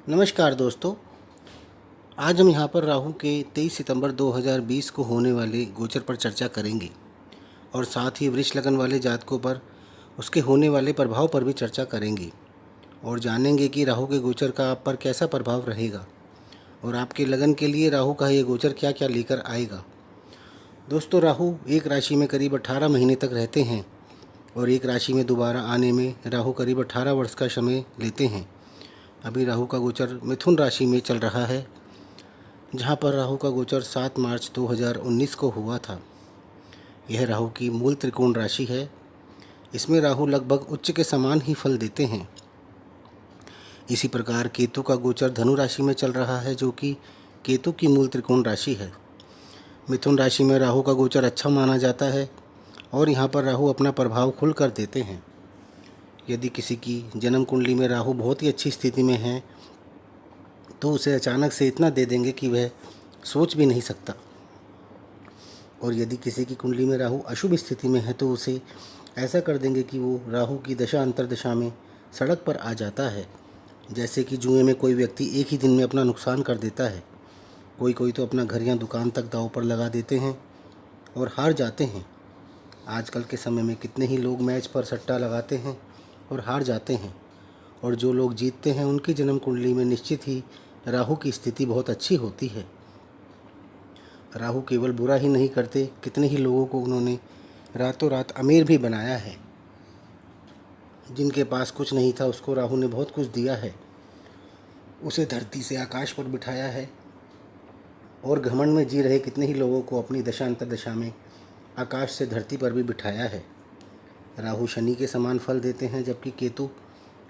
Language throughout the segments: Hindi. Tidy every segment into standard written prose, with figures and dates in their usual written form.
नमस्कार दोस्तों। आज हम यहाँ पर राहु के 23 सितंबर 2020 को होने वाले गोचर पर चर्चा करेंगे और साथ ही वृष लगन वाले जातकों पर उसके होने वाले प्रभाव पर भी चर्चा करेंगे और जानेंगे कि राहु के गोचर का आप पर कैसा प्रभाव रहेगा और आपके लगन के लिए राहु का ये गोचर क्या क्या लेकर आएगा। दोस्तों, राहु एक राशि में करीब 18 महीने तक रहते हैं और एक राशि में दोबारा आने में राहु करीब 18 वर्ष का समय लेते हैं। अभी राहु का गोचर मिथुन राशि में चल रहा है, जहां पर राहु का गोचर 7 मार्च 2019 को हुआ था। यह राहु की मूल त्रिकोण राशि है। इसमें राहु लगभग उच्च के समान ही फल देते हैं। इसी प्रकार केतु का गोचर धनु राशि में चल रहा है, जो कि केतु की मूल त्रिकोण राशि है। मिथुन राशि में राहु का गोचर अच्छा माना जाता है और यहाँ पर राहु अपना प्रभाव खुल कर देते हैं। यदि किसी की जन्म कुंडली में राहु बहुत ही अच्छी स्थिति में है तो उसे अचानक से इतना दे देंगे कि वह सोच भी नहीं सकता। और यदि किसी की कुंडली में राहु अशुभ स्थिति में है तो उसे ऐसा कर देंगे कि वो राहु की दशा अंतर्दशा में सड़क पर आ जाता है। जैसे कि जुए में कोई व्यक्ति एक ही दिन में अपना नुकसान कर देता है। कोई तो अपना घर या दुकान तक दांव पर लगा देते हैं और हार जाते हैं। आजकल के समय में कितने ही लोग मैच पर सट्टा लगाते हैं और हार जाते हैं, और जो लोग जीतते हैं उनकी जन्म कुंडली में निश्चित ही राहु की स्थिति बहुत अच्छी होती है। राहु केवल बुरा ही नहीं करते, कितने ही लोगों को उन्होंने रातों रात अमीर भी बनाया है। जिनके पास कुछ नहीं था उसको राहु ने बहुत कुछ दिया है। उसे धरती से आकाश पर बिठाया है और घमंड में जी रहे कितने ही लोगों को अपनी दशा अंतर्दशा में आकाश से धरती पर भी बिठाया है। राहु शनि के समान फल देते हैं, जबकि केतु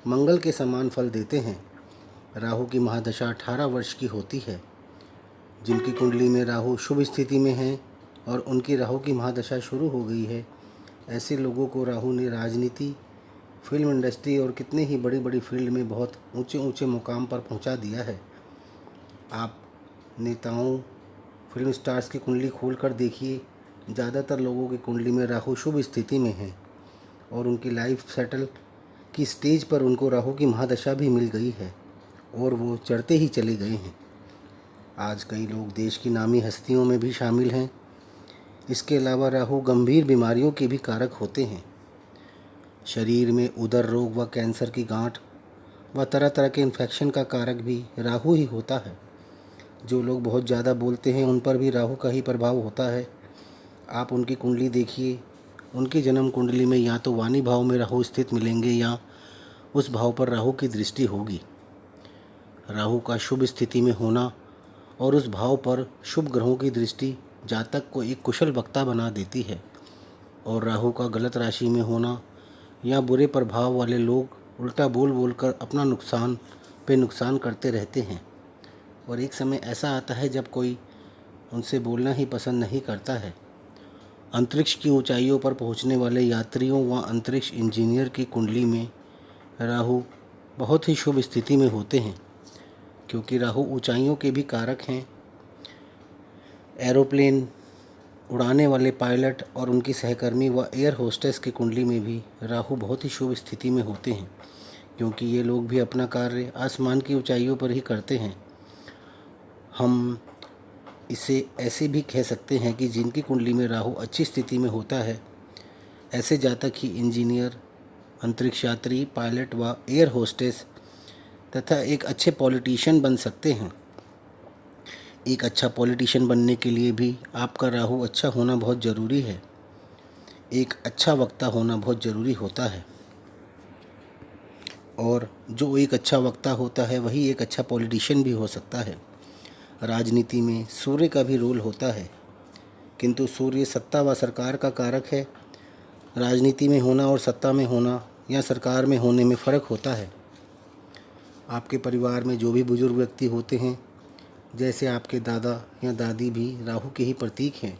मंगल के समान फल देते हैं। राहु की महादशा 18 वर्ष की होती है। जिनकी कुंडली में राहु शुभ स्थिति में है और उनकी राहु की महादशा शुरू हो गई है, ऐसे लोगों को राहु ने राजनीति, फिल्म इंडस्ट्री और कितने ही बड़ी बड़ी फील्ड में बहुत ऊंचे ऊंचे मुकाम पर पहुंचा दिया है। आप नेताओं, फिल्म स्टार्स की कुंडली खोल कर देखिए, ज़्यादातर लोगों की कुंडली में राहु शुभ स्थिति में है और उनकी लाइफ सेटल की स्टेज पर उनको राहु की महादशा भी मिल गई है और वो चढ़ते ही चले गए हैं। आज कई लोग देश की नामी हस्तियों में भी शामिल हैं। इसके अलावा राहु गंभीर बीमारियों के भी कारक होते हैं। शरीर में उदर रोग व कैंसर की गांठ व तरह तरह के इन्फेक्शन का कारक भी राहु ही होता है। जो लोग बहुत ज़्यादा बोलते हैं उन पर भी राहु का ही प्रभाव होता है। आप उनकी कुंडली देखिए, उनकी जन्म कुंडली में या तो वाणी भाव में राहु स्थित मिलेंगे या उस भाव पर राहु की दृष्टि होगी। राहु का शुभ स्थिति में होना और उस भाव पर शुभ ग्रहों की दृष्टि जातक को एक कुशल वक्ता बना देती है, और राहु का गलत राशि में होना या बुरे प्रभाव वाले लोग उल्टा बोल बोल कर अपना नुकसान पे नुकसान करते रहते हैं। और एक समय ऐसा आता है जब कोई उनसे बोलना ही पसंद नहीं करता है। अंतरिक्ष की ऊंचाइयों पर पहुंचने वाले यात्रियों व अंतरिक्ष इंजीनियर की कुंडली में राहु बहुत ही शुभ स्थिति में होते हैं, क्योंकि राहु ऊंचाइयों के भी कारक हैं। एरोप्लेन उड़ाने वाले पायलट और उनकी सहकर्मी व एयर होस्टेस की कुंडली में भी राहु बहुत ही शुभ स्थिति में होते हैं, क्योंकि ये लोग भी अपना कार्य आसमान की ऊंचाइयों पर ही करते हैं। हम इसे ऐसे भी कह सकते हैं कि जिनकी कुंडली में राहु अच्छी स्थिति में होता है, ऐसे जातक ही इंजीनियर, अंतरिक्ष यात्री, पायलट व एयर होस्टेस तथा एक अच्छे पॉलिटिशियन बन सकते हैं। एक अच्छा पॉलिटिशियन बनने के लिए भी आपका राहु अच्छा होना बहुत ज़रूरी है। एक अच्छा वक्ता होना बहुत ज़रूरी होता है, और जो एक अच्छा वक्ता होता है वही एक अच्छा पॉलिटिशियन भी हो सकता है। राजनीति में सूर्य का भी रोल होता है, किंतु सूर्य सत्ता व सरकार का कारक है। राजनीति में होना और सत्ता में होना या सरकार में होने में फ़र्क होता है। आपके परिवार में जो भी बुजुर्ग व्यक्ति होते हैं, जैसे आपके दादा या दादी भी राहु के ही प्रतीक हैं।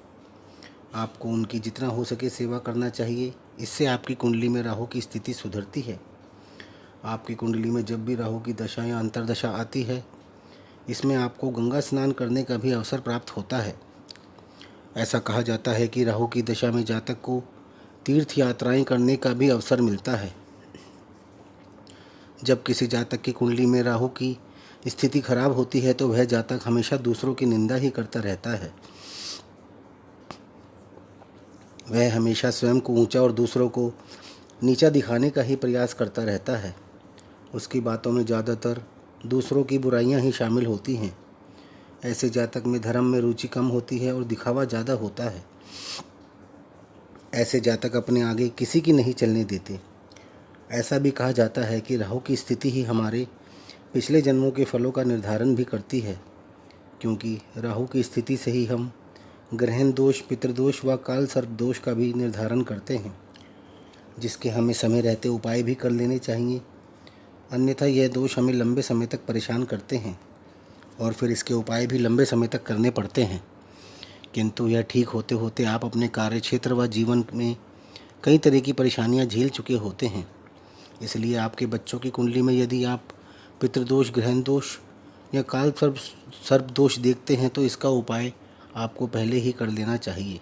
आपको उनकी जितना हो सके सेवा करना चाहिए। इससे आपकी कुंडली में राहु की स्थिति सुधरती है। आपकी कुंडली में जब भी राहु की दशा या अंतर्दशा आती है, इसमें आपको गंगा स्नान करने का भी अवसर प्राप्त होता है। ऐसा कहा जाता है कि राहु की दशा में जातक को तीर्थ यात्राएं करने का भी अवसर मिलता है। जब किसी जातक की कुंडली में राहु की स्थिति खराब होती है तो वह जातक हमेशा दूसरों की निंदा ही करता रहता है। वह हमेशा स्वयं को ऊंचा और दूसरों को नीचा दिखाने का ही प्रयास करता रहता है। उसकी बातों में ज़्यादातर दूसरों की बुराइयां ही शामिल होती हैं। ऐसे जातक में धर्म में रुचि कम होती है और दिखावा ज़्यादा होता है। ऐसे जातक अपने आगे किसी की नहीं चलने देते। ऐसा भी कहा जाता है कि राहु की स्थिति ही हमारे पिछले जन्मों के फलों का निर्धारण भी करती है, क्योंकि राहु की स्थिति से ही हम ग्रहण दोष, पितृदोष व काल सर्प दोष का भी निर्धारण करते हैं, जिसके हमें समय रहते उपाय भी कर लेने चाहिए। अन्यथा यह दोष हमें लंबे समय तक परेशान करते हैं और फिर इसके उपाय भी लंबे समय तक करने पड़ते हैं, किंतु यह ठीक होते होते आप अपने कार्य क्षेत्र व जीवन में कई तरह की परेशानियां झेल चुके होते हैं। इसलिए आपके बच्चों की कुंडली में यदि आप पितृदोष, ग्रहण दोष या काल सर्प दोष देखते हैं तो इसका उपाय आपको पहले ही कर लेना चाहिए,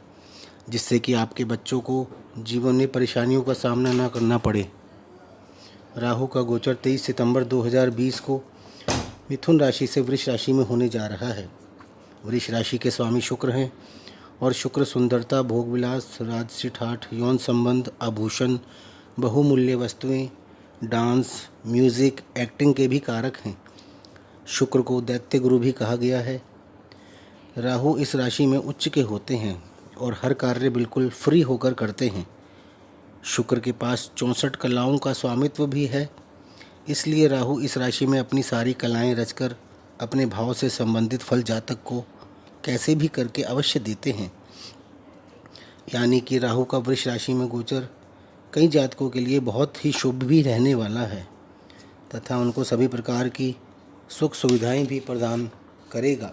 जिससे कि आपके बच्चों को जीवन में परेशानियों का सामना ना करना पड़े। राहु का गोचर 23 सितंबर 2020 को मिथुन राशि से वृष राशि में होने जा रहा है। वृष राशि के स्वामी शुक्र हैं और शुक्र सुंदरता, भोगविलास, राजसी ठाठ, यौन संबंध, आभूषण, बहुमूल्य वस्तुएं, डांस, म्यूज़िक, एक्टिंग के भी कारक हैं। शुक्र को दैत्य गुरु भी कहा गया है। राहु इस राशि में उच्च के होते हैं और हर कार्य बिल्कुल फ्री होकर करते हैं। शुक्र के पास 64 कलाओं का स्वामित्व भी है, इसलिए राहु इस राशि में अपनी सारी कलाएं रचकर अपने भाव से संबंधित फल जातक को कैसे भी करके अवश्य देते हैं। यानी कि राहु का वृष राशि में गोचर कई जातकों के लिए बहुत ही शुभ भी रहने वाला है तथा उनको सभी प्रकार की सुख सुविधाएं भी प्रदान करेगा।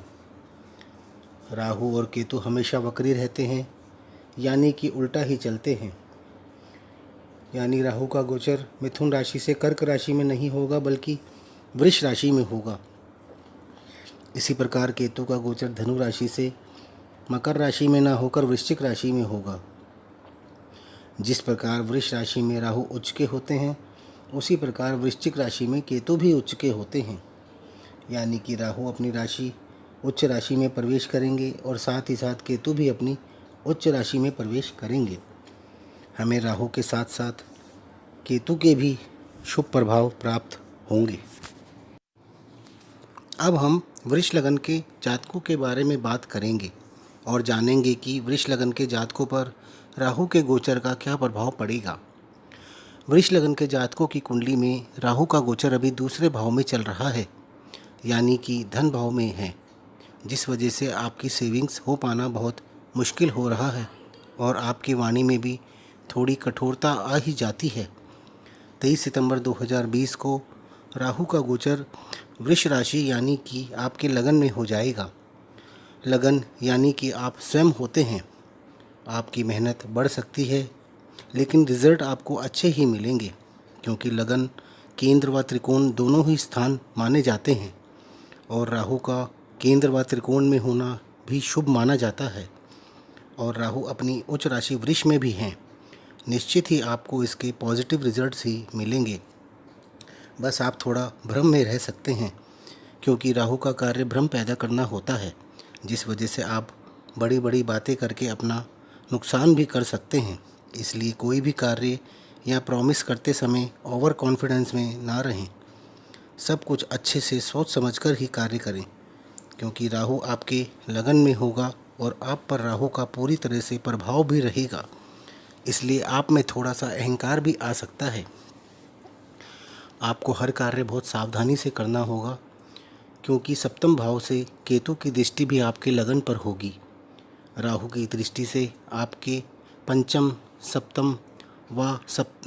राहु और केतु हमेशा वक्री रहते हैं, यानी कि उल्टा ही चलते हैं। यानी राहु का गोचर मिथुन राशि से कर्क राशि में नहीं होगा बल्कि वृष राशि में होगा। इसी प्रकार केतु का गोचर धनु राशि से मकर राशि में ना होकर वृश्चिक राशि में होगा। जिस प्रकार वृष राशि में राहु उच्च के होते हैं, उसी प्रकार वृश्चिक राशि में केतु भी उच्च के होते हैं। यानी कि राहु अपनी राशि उच्च राशि में प्रवेश करेंगे और साथ ही साथ केतु भी अपनी उच्च राशि में प्रवेश करेंगे। हमें राहु के साथ साथ केतु के भी शुभ प्रभाव प्राप्त होंगे। अब हम वृष लगन के जातकों के बारे में बात करेंगे और जानेंगे कि वृष लगन के जातकों पर राहु के गोचर का क्या प्रभाव पड़ेगा। वृष लगन के जातकों की कुंडली में राहु का गोचर अभी दूसरे भाव में चल रहा है, यानी कि धन भाव में है, जिस वजह से आपकी सेविंग्स हो पाना बहुत मुश्किल हो रहा है और आपकी वाणी में भी थोड़ी कठोरता आ ही जाती है। 23 सितंबर 2020 को राहु का गोचर वृष राशि यानी कि आपके लगन में हो जाएगा। लगन यानी कि आप स्वयं होते हैं। आपकी मेहनत बढ़ सकती है, लेकिन रिज़ल्ट आपको अच्छे ही मिलेंगे, क्योंकि लगन, केंद्र व त्रिकोण दोनों ही स्थान माने जाते हैं और राहु का केंद्र व त्रिकोण में होना भी शुभ माना जाता है। और राहु अपनी उच्च राशि वृष में भी हैं। निश्चित ही आपको इसके पॉजिटिव रिजल्ट्स ही मिलेंगे। बस आप थोड़ा भ्रम में रह सकते हैं, क्योंकि राहु का कार्य भ्रम पैदा करना होता है, जिस वजह से आप बड़ी बड़ी बातें करके अपना नुकसान भी कर सकते हैं। इसलिए कोई भी कार्य या प्रॉमिस करते समय ओवर कॉन्फिडेंस में ना रहें। सब कुछ अच्छे से सोच समझकर ही कार्य करें, क्योंकि राहु आपके लगन में होगा और आप पर राहु का पूरी तरह से प्रभाव भी रहेगा। इसलिए आप में थोड़ा सा अहंकार भी आ सकता है। आपको हर कार्य बहुत सावधानी से करना होगा, क्योंकि सप्तम भाव से केतु की दृष्टि भी आपके लगन पर होगी। राहु की दृष्टि से आपके पंचम, सप्तम व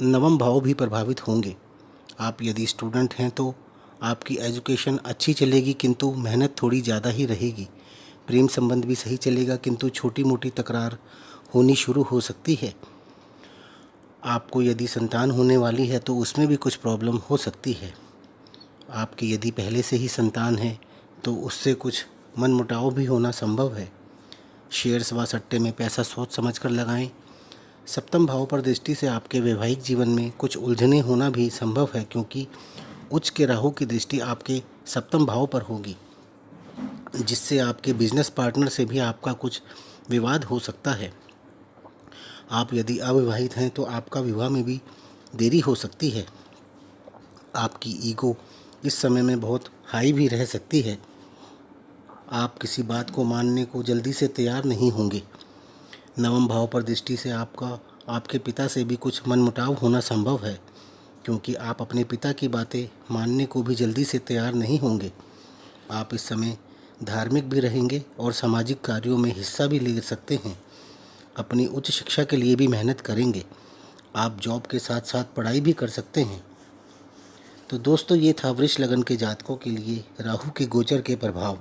नवम भाव भी प्रभावित होंगे। आप यदि स्टूडेंट हैं तो आपकी एजुकेशन अच्छी चलेगी, किंतु मेहनत थोड़ी ज़्यादा ही रहेगी। प्रेम संबंध भी सही चलेगा, किंतु छोटी मोटी तकरार होनी शुरू हो सकती है। आपको यदि संतान होने वाली है तो उसमें भी कुछ प्रॉब्लम हो सकती है। आपकी यदि पहले से ही संतान है तो उससे कुछ मनमुटाव भी होना संभव है। शेयर्स व सट्टे में पैसा सोच समझ कर लगाएं। सप्तम भाव पर दृष्टि से आपके वैवाहिक जीवन में कुछ उलझने होना भी संभव है, क्योंकि उच्च के राहु की दृष्टि आपके सप्तम भाव पर होगी, जिससे आपके बिजनेस पार्टनर से भी आपका कुछ विवाद हो सकता है। आप यदि अविवाहित हैं तो आपका विवाह में भी देरी हो सकती है। आपकी ईगो इस समय में बहुत हाई भी रह सकती है। आप किसी बात को मानने को जल्दी से तैयार नहीं होंगे। नवम भाव पर दृष्टि से आपके पिता से भी कुछ मनमुटाव होना संभव है, क्योंकि आप अपने पिता की बातें मानने को भी जल्दी से तैयार नहीं होंगे। आप इस समय धार्मिक भी रहेंगे और सामाजिक कार्यों में हिस्सा भी ले सकते हैं। अपनी उच्च शिक्षा के लिए भी मेहनत करेंगे। आप जॉब के साथ साथ पढ़ाई भी कर सकते हैं। तो दोस्तों, ये था वृष लगन के जातकों के लिए राहु के गोचर के प्रभाव।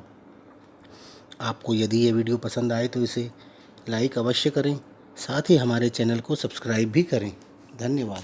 आपको यदि ये वीडियो पसंद आए तो इसे लाइक अवश्य करें, साथ ही हमारे चैनल को सब्सक्राइब भी करें। धन्यवाद।